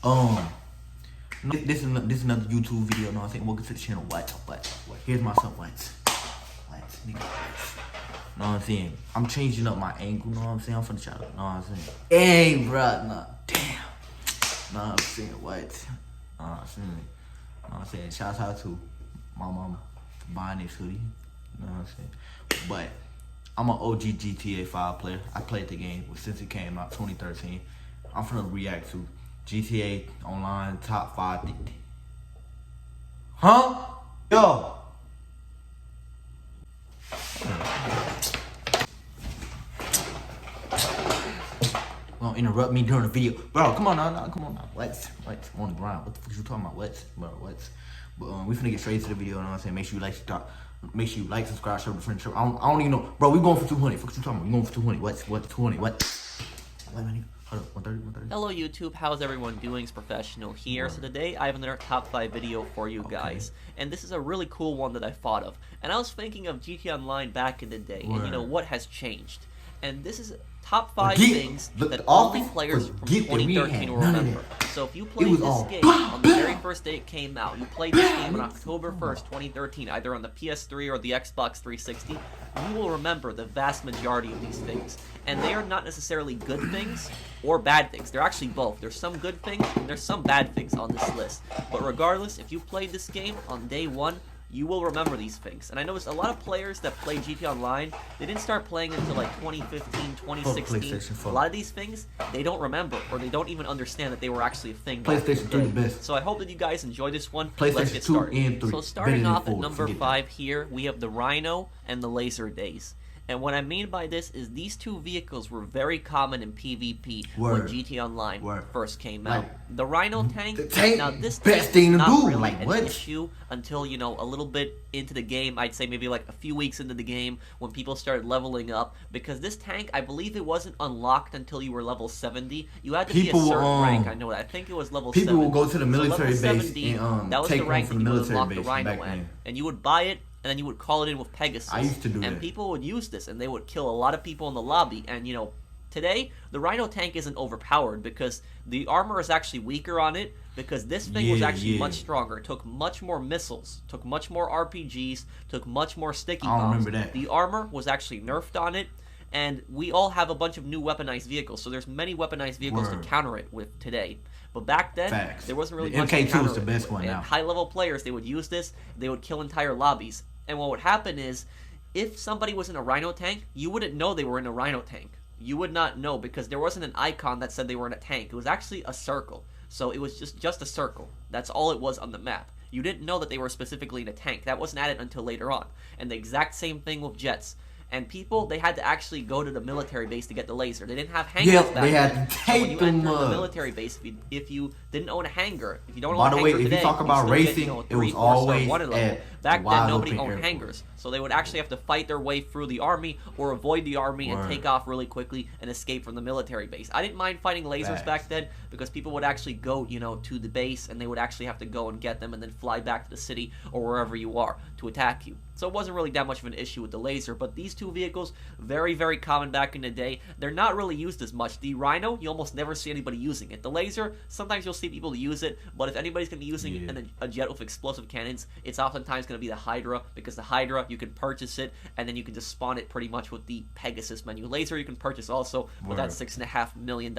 Um, this is another YouTube video. You know what I'm saying? Welcome to the channel. What? Here's my son. What? Nigga. Know what I'm saying? I'm changing up my angle. Know what I'm saying? I'm finna shout out. Know what I'm saying? Hey, bruh. Nah, damn. Know what I'm saying? What? Know what I'm saying? Know what I'm saying? Shout out to my mama for buying this hoodie. Know what I'm saying? But I'm an OG GTA 5 player. I played the game since it came out 2013. I'm finna react to GTA Online Top 5. Huh? Yo. Don't interrupt me during the video. Bro, come on now. Come on now. What? On the ground. What the fuck you talking about? What? Bro, what? But we finna get straight to the video, you know what I'm saying? Make sure you like, subscribe, share with a friend. I don't even know. Bro, we going for 200. Fuck you talking about? We going for 200. What? 200. What? Wait a minute. Hold up. 130. Hello YouTube, how's everyone doing? It's Professional here. So today I have another top 5 video for you guys. And this is a really cool one that I thought of. And I was thinking of GTA Online back in the day. And you know, what has changed? And this is top 5 things that only players from 2013 will remember. So if you played this game on the very first day it came out, you played this game on October 1st, 2013, either on the PS3 or the Xbox 360, you will remember the vast majority of these things. And they are not necessarily good things or bad things. They're actually both. There's some good things and there's some bad things on this list. But regardless, if you played this game on day 1, you will remember these things. And I noticed a lot of players that play GTA Online, they didn't start playing until like 2015, 2016. A lot of these things, they don't remember, or they don't even understand that they were actually a thing. PlayStation 3 the best. So I hope that you guys enjoy this one. PlayStation Let's get 2 started. and 3. So starting off at number 5 here, we have the Rhino and the Laser Days. And what I mean by this is these two vehicles were very common in PvP when GTA Online first came out. The Rhino tank, now this tank is not really an issue until, you know, a little bit into the game. I'd say maybe like a few weeks into the game when people started leveling up. Because this tank, I believe it wasn't unlocked until you were level 70. You had to be a certain rank, I know that. I think it was level 70. People will go to the military base and that was the rank that you would unlock the Rhino at. And you would buy it, and then you would call it in with Pegasus. I used to do that. And people would use this, and they would kill a lot of people in the lobby. And, you know, today, the Rhino tank isn't overpowered because the armor is actually weaker on it because this thing was actually much stronger. It took much more missiles, took much more RPGs, took much more sticky bombs. I don't remember that. The armor was actually nerfed on it, and we all have a bunch of new weaponized vehicles, so there's many weaponized vehicles to counter it with today. But back then, there wasn't really much to counter it. MK2 is the best one now. High-level players, they would use this, they would kill entire lobbies. And what would happen is, if somebody was in a Rhino tank, you wouldn't know they were in a Rhino tank. You would not know because there wasn't an icon that said they were in a tank. It was actually a circle. So it was just a circle. That's all it was on the map. You didn't know that they were specifically in a tank. That wasn't added until later on. And the exact same thing with jets. And people, they had to actually go to the military base to get the laser. They didn't have hangars back then. They had to take so when you entered the military base, if you didn't own a hangar, if you don't own a hangar today, if you talk about racing, it was always at back then, nobody owned hangars. So they would actually have to fight their way through the army or avoid the army and take off really quickly and escape from the military base. I didn't mind fighting lasers back then because people would actually go, you know, to the base and they would actually have to go and get them and then fly back to the city or wherever you are to attack you. So it wasn't really that much of an issue with the laser, but these two vehicles, very, very common back in the day. They're not really used as much. The Rhino, you almost never see anybody using it. The laser, sometimes you'll see people use it, but if anybody's going to be using a jet with explosive cannons, it's oftentimes going to be the Hydra, because the Hydra, you can purchase it, and then you can just spawn it pretty much with the Pegasus menu. Laser you can purchase also, but that's $6.5 million.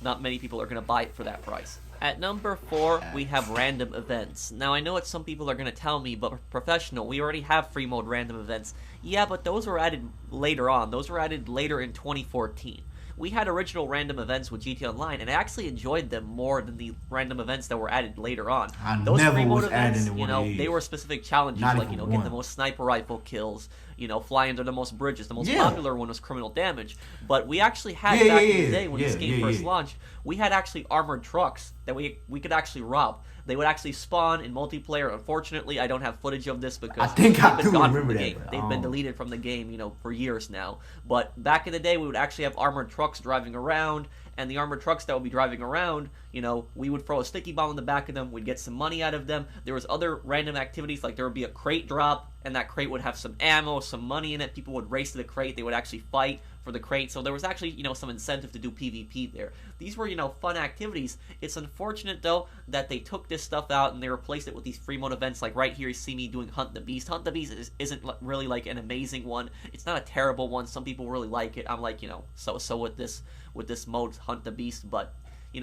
Not many people are going to buy it for that price. At number 4, we have random events. Now, I know what some people are going to tell me, but Professional, we already have free mode random events. Yeah, but those were added later on. Those were added later in 2014. We had original random events with GTA Online, and I actually enjoyed them more than the random events that were added later on. Those free mode events, you know, they were specific challenges, like, you know, get the most sniper rifle kills, you know, fly under the most bridges. The most popular one was criminal damage. But we actually had back in the day when this game first launched, we had actually armored trucks that we could actually rob. They would actually spawn in multiplayer. Unfortunately, I don't have footage of this because they've been gone from the game. They've been deleted from the game, you know, for years now. But back in the day, we would actually have armored trucks driving around, and the armored trucks that would be driving around, you know, we would throw a sticky bomb in the back of them. We'd get some money out of them. There was other random activities, like there would be a crate drop, and that crate would have some ammo, some money in it. People would race to the crate. They would actually fight for the crate. So there was actually, some incentive to do PvP there. These were, fun activities. It's unfortunate, though, that they took this stuff out and they replaced it with these free mode events. Like right here, you see me doing Hunt the Beast. Hunt the Beast isn't really like an amazing one. It's not a terrible one. Some people really like it. I'm like, so with this mode, Hunt the Beast, but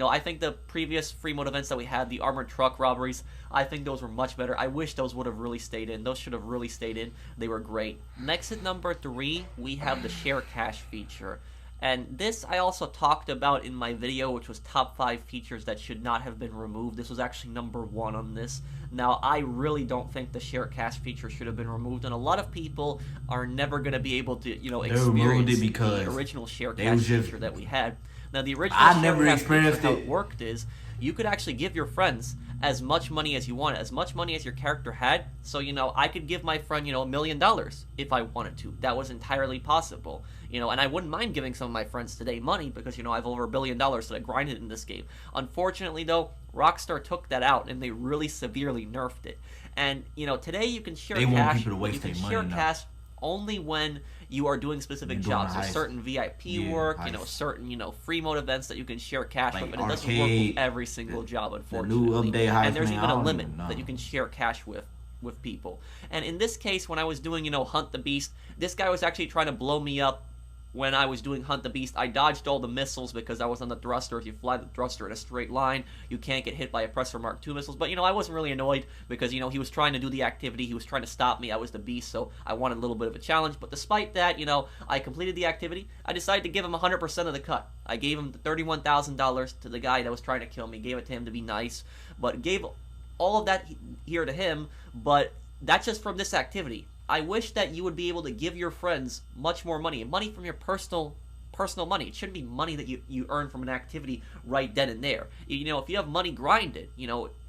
I think the previous free mode events that we had, the armored truck robberies, I think those were much better. I wish those would have really stayed in. Those should have really stayed in. They were great. Next at number 3, we have the share cash feature. And this I also talked about in my video, which was top 5 features that should not have been removed. This was actually number 1 on this. Now, I really don't think the share cash feature should have been removed, and a lot of people are never going to be able to, experience the original share cash feature that we had. Now, the original share cash feature, how it worked is, you could actually give your friends as much money as you wanted, as much money as your character had. So, I could give my friend, $1 million if I wanted to. That was entirely possible. And I wouldn't mind giving some of my friends today money because, I have over $1 billion that I grinded in this game. Unfortunately, though, Rockstar took that out and they really severely nerfed it. And, today you can share cash. You can share cash only when you are doing specific jobs. There's certain VIP work, certain, free mode events that you can share cash with, but it doesn't work with every single job, unfortunately. And there's even a limit that you can share cash with people. And in this case, when I was doing, Hunt the Beast, this guy was actually trying to blow me up. When I was doing Hunt the Beast, I dodged all the missiles because I was on the thruster. If you fly the thruster in a straight line, you can't get hit by Oppressor Mark II missiles. But, I wasn't really annoyed because, he was trying to do the activity. He was trying to stop me. I was the Beast, so I wanted a little bit of a challenge. But despite that, I completed the activity. I decided to give him 100% of the cut. I gave him the $31,000 to the guy that was trying to kill me. Gave it to him to be nice. But gave all of that here to him. But that's just from this activity. I wish that you would be able to give your friends much more money from your personal money. It shouldn't be money that you earn from an activity right then and there. If you have money, grind it.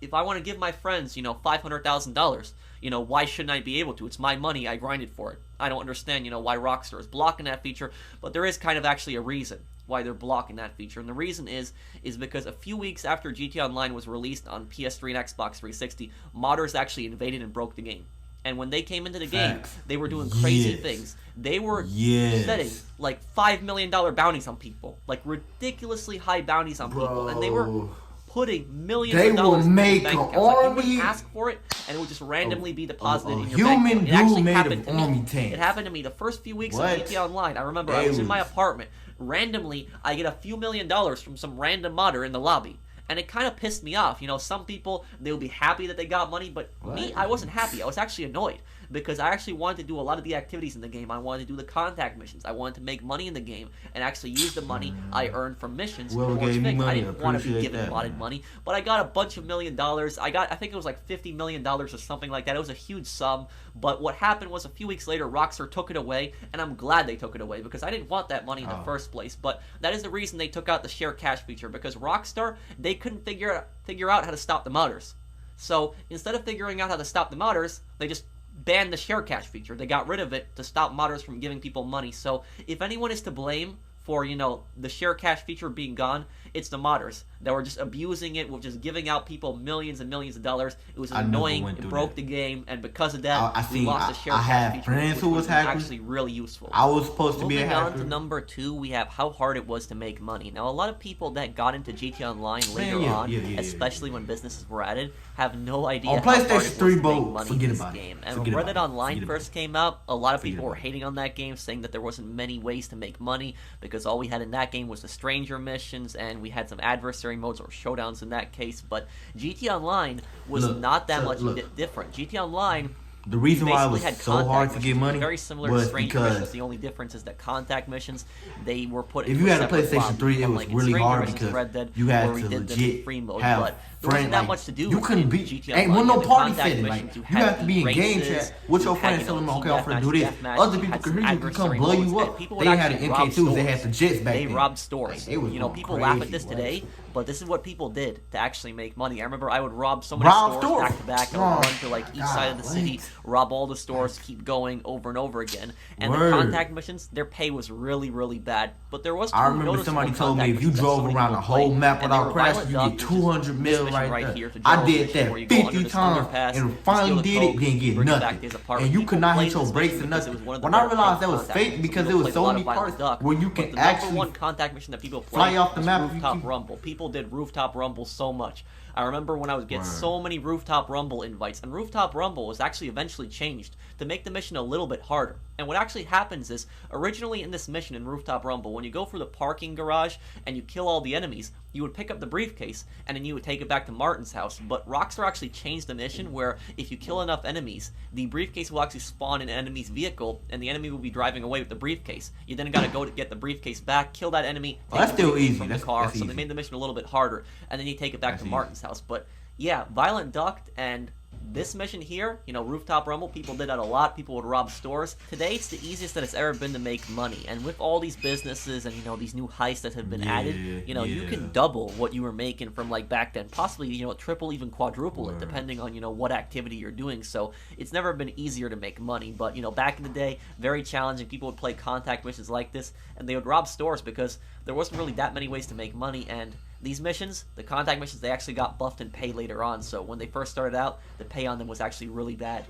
If I want to give my friends, $500,000, why shouldn't I be able to? It's my money. I grinded for it. I don't understand, why Rockstar is blocking that feature, but there is kind of actually a reason why they're blocking that feature. And the reason is because a few weeks after GTA Online was released on PS3 and Xbox 360, modders actually invaded and broke the game. And when they came into the game, they were doing crazy things. They were setting like $5 million bounties on people, like ridiculously high bounties on people, and they were putting millions of dollars in the bank accounts. Like, you wouldn't ask for it, and it would just randomly be deposited in your bank account. It actually happened to me. It happened to me the first few weeks of GTA Online. I remember I was in my apartment. Randomly, I get a few $1 million from some random modder in the lobby. And it kind of pissed me off. Some people, they'll be happy that they got money, but me, I wasn't happy. I was actually annoyed because I actually wanted to do a lot of the activities in the game. I wanted to do the contact missions. I wanted to make money in the game and actually use the money I earned from missions towards things. I didn't want to be given modded money, but I got a bunch of $1 million. I think it was like $50 million or something like that. It was a huge sum, but what happened was a few weeks later, Rockstar took it away, and I'm glad they took it away because I didn't want that money in the first place, but that is the reason they took out the share cash feature, because Rockstar, they couldn't figure out how to stop the modders. So instead of figuring out how to stop the modders, they just banned the share cash feature. They got rid of it to stop modders from giving people money. So if anyone is to blame for, the share cash feature being gone, it's the modders that were just abusing it with just giving out people millions and millions of dollars. It was annoying. It broke the game, and because of that, we lost the share cash feature, which was actually really useful. I was supposed to be a hacker. Moving on to number 2, we have how hard it was to make money. Now, a lot of people that got into GTA Online later on, especially when businesses were added, have no idea how hard it was to make money in this game. And when Reddit Online first came out, a lot of people were hating on that game, saying that there wasn't many ways to make money because all we had in that game was the stranger missions, and we had some adversary modes or showdowns in that case. But GTA Online was not that much different. GTA Online, the reason why it was so hard to get money very similar to stranger missions. The only difference is that contact missions, they were put if you had a PlayStation 3, it was really hard because you had to legit have friends. That much to do. You couldn't be ain't no party setting. Like you have to be in game chat with your friends, telling them, okay, I'm gonna do this. Other people could hear you, come blow you up. They had an MK2s. They had the jets back then. They robbed stores. People laugh at this today, but this is what people did to actually make money. I remember I would rob so many stores back to back. I would run to like each side of the city, rob all the stores, keep going over and over again. And the contact missions, their pay was really, really bad. But there was I remember somebody told me if you drove around the whole map without crashing, you get 200 mil mission right there. here. The I general did mission that where you go under 50 this times underpass, and steal finally the did coke, it, didn't get bring it back to nothing. his apartment. And you could not People hit your played brakes this or mission because it nothing. was one of the When I better realized that paid was contact fake missions. because People there was played a so lot many of Violent parts Duck, where you but can the number actually one contact mission that people fly played off the was map. Rooftop Rumble. People did Rooftop Rumble so much. I remember when I would get so many Rooftop Rumble invites, and Rooftop Rumble was actually eventually changed to make the mission a little bit harder. And what actually happens is, originally in this mission in Rooftop Rumble, when you go through the parking garage and you kill all the enemies, you would pick up the briefcase and then you would take it back to Martin's house. But Rockstar actually changed the mission where if you kill enough enemies, the briefcase will actually spawn in an enemy's vehicle and the enemy will be driving away with the briefcase. You then gotta go to get the briefcase back, kill that enemy, take that's the still briefcase easy. from the That's car. So easy. they made the mission a little bit harder, and then you take it back That's to easy. Martin's house. But yeah, Violent Duck and this mission here, Rooftop Rumble, people did that a lot. People would rob stores. Today, it's the easiest that it's ever been to make money. And with all these businesses and, these new heists that have been added, you can double what you were making from, like, back then. Possibly, triple, even quadruple it, depending on, what activity you're doing. So it's never been easier to make money. But, back in the day, very challenging. People would play contact missions like this, and they would rob stores because there wasn't really that many ways to make money. And these missions, the contact missions, they actually got buffed in pay later on. So when they first started out, the pay on them was actually really bad.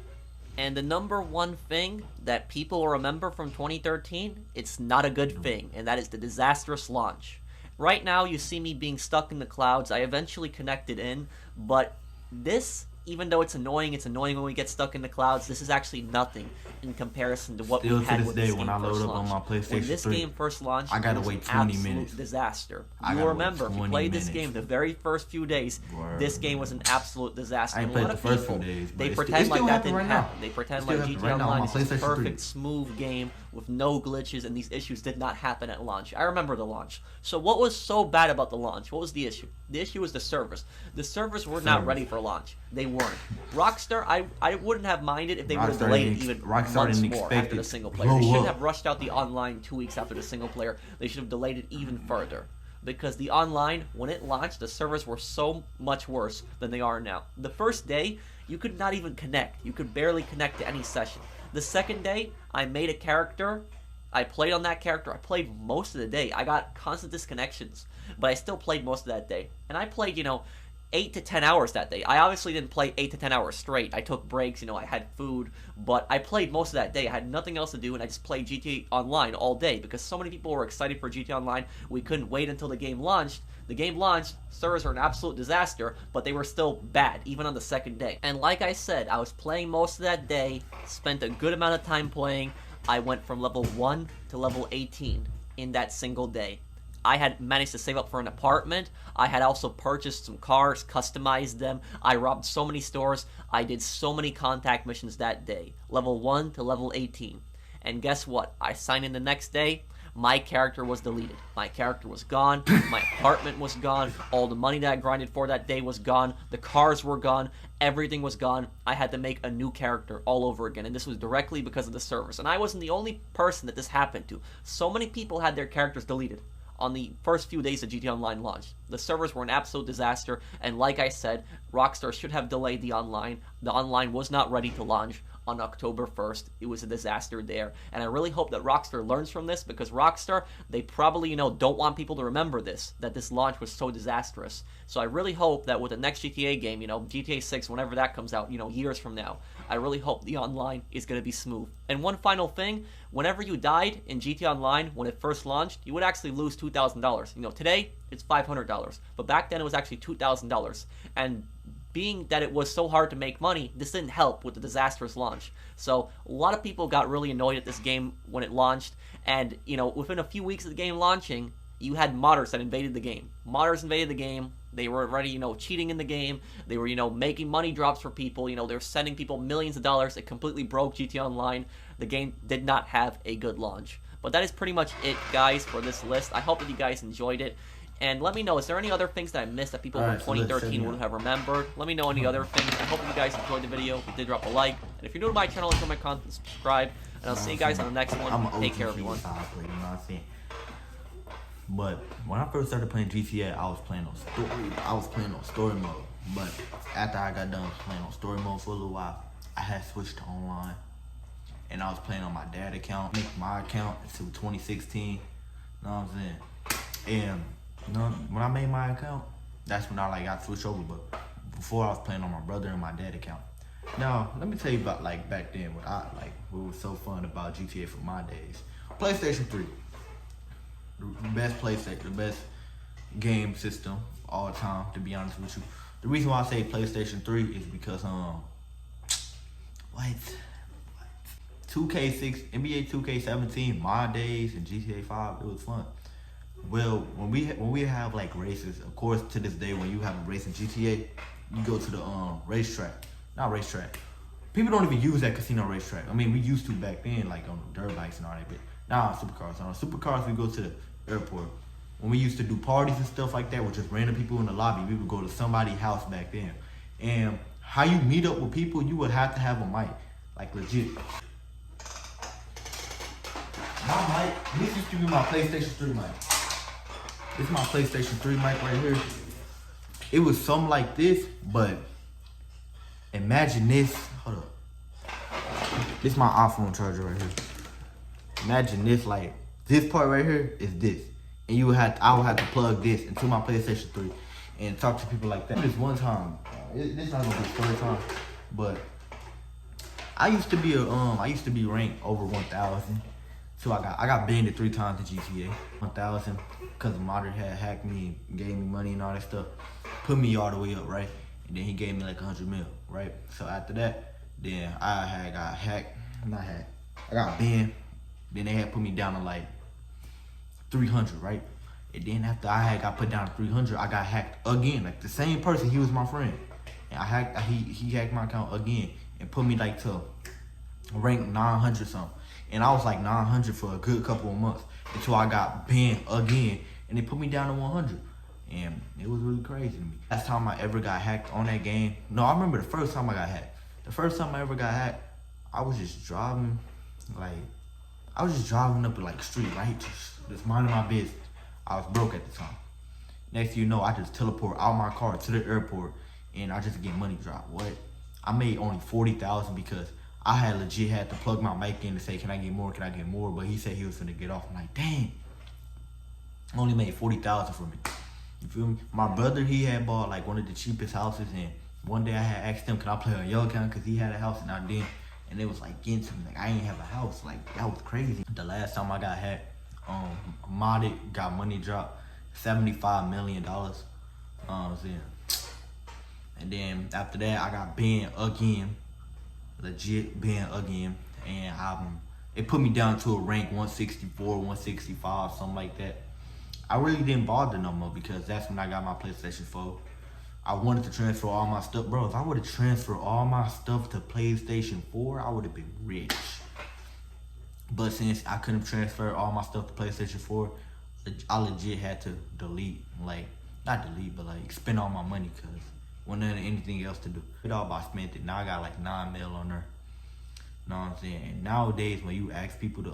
And the number one thing that people will remember from 2013, it's not a good thing, and that is the disastrous launch. Right now, you see me being stuck in the clouds. I eventually connected in, but this, even though it's annoying when we get stuck in the clouds, this is actually nothing in comparison to what Still we had to this when day, this when game I load first up on launched. my PlayStation When this 3, game first launched, I gotta it was wait an 20 absolute minutes. disaster. I You gotta remember, wait if you 20 played this minutes. game the very first few days, this game was an absolute disaster. I ain't And a lot played of the first people, few days, but they it's pretend still like that happening didn't right now. happen. They pretend It's like still GTA happening right now on Online my is this PlayStation 3. perfect, smooth game with no glitches, and these issues did not happen at launch. I remember the launch. So what was so bad about the launch? What was the issue? The issue was the servers. The servers were not ready for launch. They weren't. Rockstar, I wouldn't have minded if they would have delayed it even months more after the single player. They shouldn't have rushed out the online 2 weeks after the single player. They should have delayed it even further. Because the online, when it launched, the servers were so much worse than they are now. The first day, you could not even connect. You could barely connect to any session. The second day, I made a character. I played on that character. I played most of the day. I got constant disconnections, but I still played most of that day. And I played, 8 to 10 hours that day. I obviously didn't play 8 to 10 hours straight. I took breaks, I had food, but I played most of that day. I had nothing else to do, and I just played GTA Online all day because so many people were excited for GTA Online. We couldn't wait until the game launched. The game launched, servers were an absolute disaster, but they were still bad, even on the second day. And like I said, I was playing most of that day, spent a good amount of time playing. I went from level 1 to level 18 in that single day. I had managed to save up for an apartment. I had also purchased some cars, customized them. I robbed so many stores. I did so many contact missions that day. Level 1 to level 18. And guess what? I signed in the next day. My character was deleted. My character was gone. My apartment was gone. All the money that I grinded for that day was gone. The cars were gone. Everything was gone. I had to make a new character all over again. And this was directly because of the servers. And I wasn't the only person that this happened to. So many people had their characters deleted on the first few days of GTA Online launch. The servers were an absolute disaster, and like I said, Rockstar should have delayed the online. The online was not ready to launch on October 1st. It was a disaster there, and I really hope that Rockstar learns from this, because Rockstar, they probably, don't want people to remember this, that this launch was so disastrous. So I really hope that with the next GTA game, GTA 6, whenever that comes out, years from now, I really hope the online is going to be smooth. And one final thing, whenever you died in GTA Online when it first launched, you would actually lose $2,000. Today, it's $500, but back then it was actually $2,000. And being that it was so hard to make money, this didn't help with the disastrous launch. So a lot of people got really annoyed at this game when it launched, and within a few weeks of the game launching, you had modders that invaded the game. Modders invaded the game. They were already, cheating in the game. They were, making money drops for people. They were sending people millions of dollars. It completely broke GTA Online. The game did not have a good launch. But that is pretty much it, guys, for this list. I hope that you guys enjoyed it. And let me know, is there any other things that I missed that people from 2013 would have remembered? Let me know any other things. I hope you guys enjoyed the video. If you did, drop a like. And if you're new to my channel, enjoy my content, subscribe. And I'll see you guys on the next one. Take care, everyone. But when I first started playing GTA, I was playing on story mode. But after I got done playing on story mode for a little while, I had switched to online. And I was playing on my dad's account, make my account until 2016. You know what I'm saying? And when I made my account, That's when I like got switched over. But before I was playing on my brother and my dad account. Now let me tell you about like back then what was so fun about GTA for my days. PlayStation 3, the best PlayStation, the best game system all time. To be honest with you, the reason why I say PlayStation 3 is because 2K6, NBA 2K17, my days, and GTA 5, it was fun. Well, when we have like races, of course, to this day, when you have a race in GTA, you go to the racetrack. Not racetrack. People don't even use that casino racetrack. I mean, we used to back then, like on dirt bikes and all that. But now on supercars. On supercars, we go to the airport. When we used to do parties and stuff like that with just random people in the lobby, we would go to somebody's house back then. And how you meet up with people, you would have to have a mic, like legit. My mic, this used to be my PlayStation 3 mic. This is my PlayStation 3 mic right here. It was something like this, but imagine this. Hold up. This is my iPhone charger right here. Imagine this, like this part right here is this, and I would have to plug this into my PlayStation 3 and talk to people like that. This one time, this not gonna be story time, but I used to be ranked over 1,000. So I got banned 3 times in GTA. 1,000 because Modern had hacked me and gave me money and all that stuff. Put me all the way up, right? And then he gave me like 100 mil, right? So after that, then I got hacked. Not hacked. I got banned. Then they had put me down to like 300, right? And then after I got put down to 300, I got hacked again. Like the same person, he was my friend. And he hacked my account again and put me like to rank 900 something. And I was like 900 for a good couple of months until I got banned again, and they put me down to 100. And it was really crazy to me. Last time I ever got hacked on that game, no, I remember the first time I got hacked. The first time I ever got hacked, I was just driving, up like street, right? Just minding my business. I was broke at the time. Next thing you know, I just teleport out my car to the airport, and I just get money dropped. What? I made only 40,000 because I had to plug my mic in to say, can I get more? But he said he was finna get off. I'm like, dang. I only made 40,000 from it. You feel me? My brother, he had bought like one of the cheapest houses, and one day I had asked him, can I play on your account? Because he had a house and I didn't. And it was like getting to me, like I ain't have a house. Like that was crazy. The last time I got hacked, modded, got money dropped, $75 million. And then after that, I got banned again. Legit banned again, and it put me down to a rank 164, 165, something like that. I really didn't bother no more because that's when I got my PlayStation 4. I wanted to transfer all my stuff. Bro, if I would have transferred all my stuff to PlayStation 4, I would have been rich. But since I couldn't transfer all my stuff to PlayStation 4, I legit had to delete, like, not delete, but like spend all my money because wasn't anything else to do. It all about spent it. Now I got like 9 mil on there. Know what I'm saying? And nowadays when you ask people to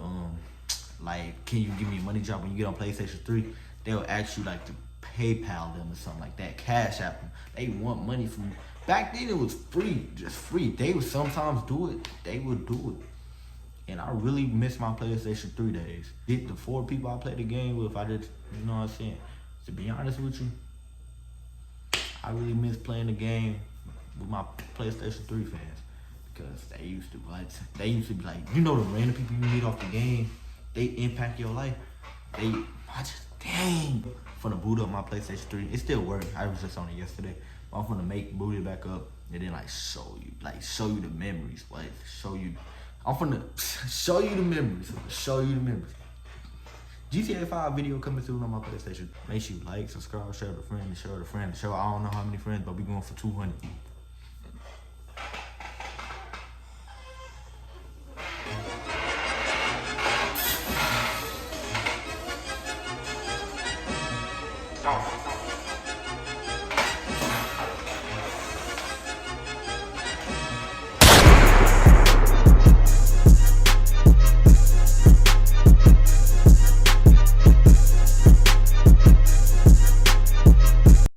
like, can you give me a money drop when you get on PlayStation 3, they'll ask you like to PayPal them or something like that. Cash App them. They want money from you. Back then it was free, just free. They would sometimes do it. They would do it. And I really miss my PlayStation 3 days. The 4 people I played the game with, I just, you know what I'm saying? To be honest with you, I really miss playing the game with my PlayStation 3 fans because they used to be like, you know, the random people you meet off the game, they impact your life. Dang. I'm finna boot up my PlayStation 3. It still works. I was just on it yesterday. I'm finna boot it back up and then show you the memories. I'm finna show you the memories. GTA 5 video coming soon on my PlayStation. Make sure you like, subscribe, share with a friend, share with a friend. Show I don't know how many friends, but we going for 200. Oh.